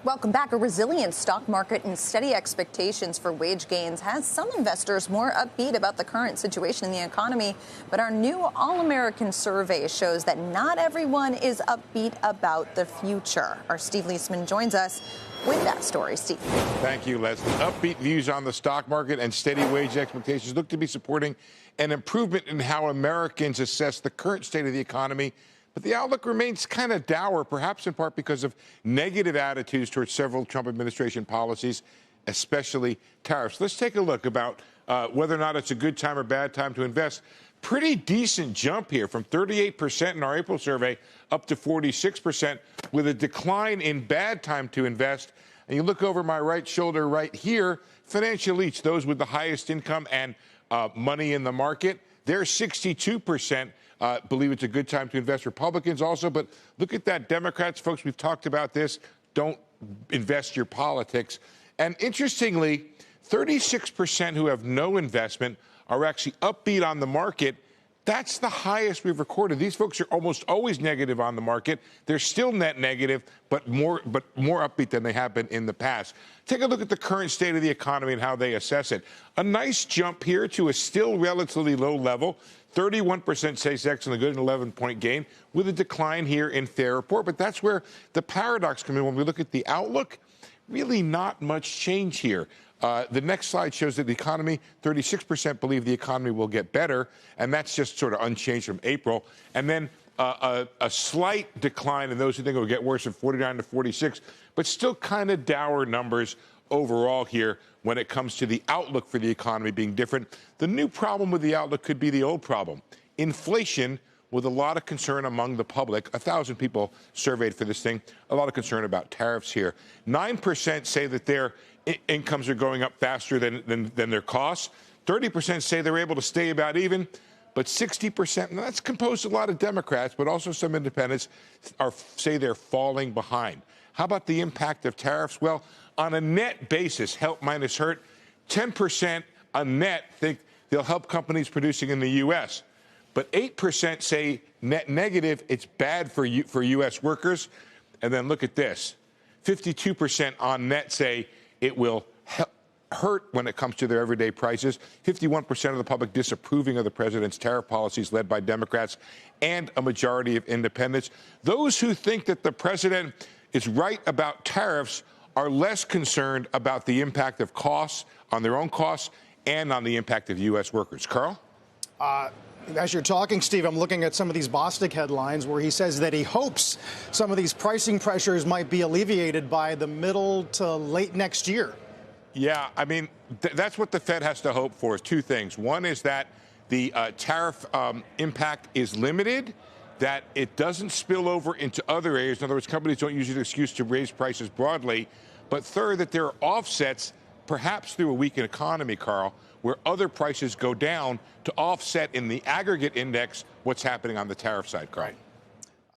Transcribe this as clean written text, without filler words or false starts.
Welcome back. A resilient stock market and steady expectations for wage gains has some investors more upbeat about the current situation in the economy. But our new All-American survey shows that not everyone is upbeat about the future. Our Steve Leisman joins us with that story. Steve. Thank you, Leslie. Upbeat views on the stock market and steady wage expectations look to be supporting an improvement in how Americans assess the current state of the economy. But the outlook remains kind of dour, perhaps in part because of negative attitudes towards several Trump administration policies, especially tariffs. Let's take a look about whether or not it's a good time or bad time to invest. Pretty decent jump here from 38% in our April survey up to 46% with a decline in bad time to invest. And you look over my right shoulder right here, financial elites, those with the highest income and money in the market, they're 62%. Believe it's a good time to invest. Republicans also, but look at that. Democrats, folks, we've talked about this. Don't invest your politics. And interestingly, 36% who have no investment are actually upbeat on the market. That's the highest we've recorded. These folks are almost always negative on the market. They're still net negative, but more upbeat than they have been in the past. Take a look at the current state of the economy and how they assess it. A nice jump here to a still relatively low level. 31% say it's excellent, good, an 11-point gain, with a decline here in fair report. But that's where the paradox comes in. When we look at the outlook, really not much change here. The next slide shows that the economy, 36% believe the economy will get better, and that's just sort of unchanged from April. And then a slight decline in those who think it will get worse, from 49 to 46, but still kind of dour numbers overall here when it comes to the outlook for the economy being different. The new problem with the outlook could be the old problem. Inflation, with a lot of concern among the public. 1,000 people surveyed for this thing. A lot of concern about tariffs here. 9% say that their incomes are going up faster than their costs. 30% say they're able to stay about even. But 60%, and that's composed of a lot of Democrats, but also some independents, say they're falling behind. How about the impact of tariffs? Well, on a net basis, help minus hurt, 10% on net think they'll help companies producing in the U.S. But 8% say net negative, it's bad for U.S. workers. And then look at this. 52% on net say it will hurt when it comes to their everyday prices. 51% of the public disapproving of the president's tariff policies led by Democrats, and a majority of independents. Those who think that the president is right about tariffs are less concerned about the impact of costs on their own costs and on the impact of U.S. workers. Carl? As you're talking, Steve, I'm looking at some of these Bostic headlines where he says that he hopes some of these pricing pressures might be alleviated by the middle to late next year. Yeah, I mean, that's what the Fed has to hope for, is two things. One is that the tariff impact is limited, that it doesn't spill over into other areas. In other words, companies don't use it as an excuse to raise prices broadly. But third, that there are offsets, perhaps through a weakened economy, Carl, where other prices go down to offset in the aggregate index what's happening on the tariff side, Carl. Right.